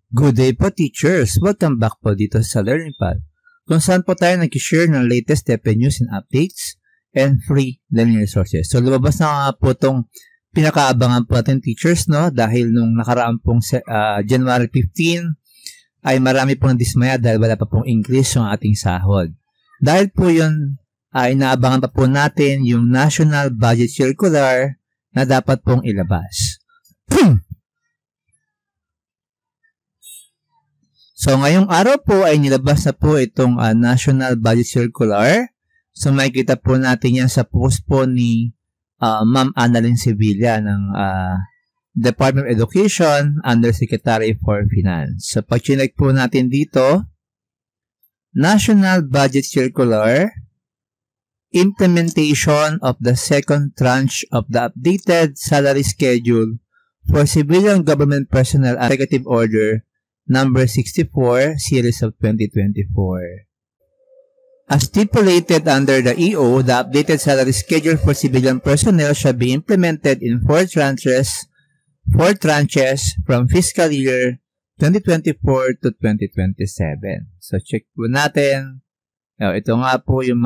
Good day po teachers! Welcome back po dito sa Learning Pal, kung saan po tayo nag-share ng latest TEPE news and updates and free learning resources. So lumabas na nga po itong pinakaabangan po natin teachers, no? Dahil nung nakaraan pong January 15 ay marami pong dismaya dahil wala pa pong increase yung ating sahod. Dahil po yun ay inaabangan pa po natin yung National Budget Circular na dapat pong ilabas. So, ngayong araw po ay nilabas na po itong National Budget Circular. So, makikita po natin yan sa post po ni Ma'am Annalyn Sevilla ng Department of Education, Undersecretary for Finance. So, pag-check po natin dito, National Budget Circular, Implementation of the Second Tranche of the Updated Salary Schedule for Civilian Government Personnel Executive Order Number 64, Series of 2024. As stipulated under the EO, the updated salary schedule for civilian personnel shall be implemented in 4 tranches from fiscal year 2024 to 2027. So, check po natin. Ito nga po yung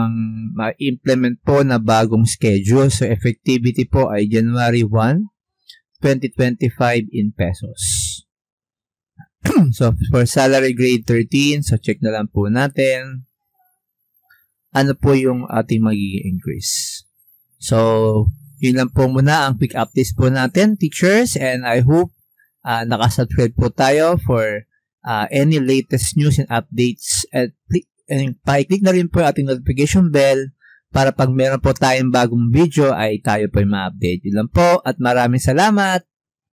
ma-implement po na bagong schedule. So, effectivity po ay January 1, 2025 in pesos. So, for salary grade 13, so check na lang po natin ano po yung ating magiging increase. So, yun lang po muna ang quick updates po natin, teachers, and I hope nakasubscribe po tayo for any latest news and updates, and pa-click na rin po yung ating notification bell para pag meron po tayong bagong video ay tayo po yung ma-update. Yun lang po at maraming salamat!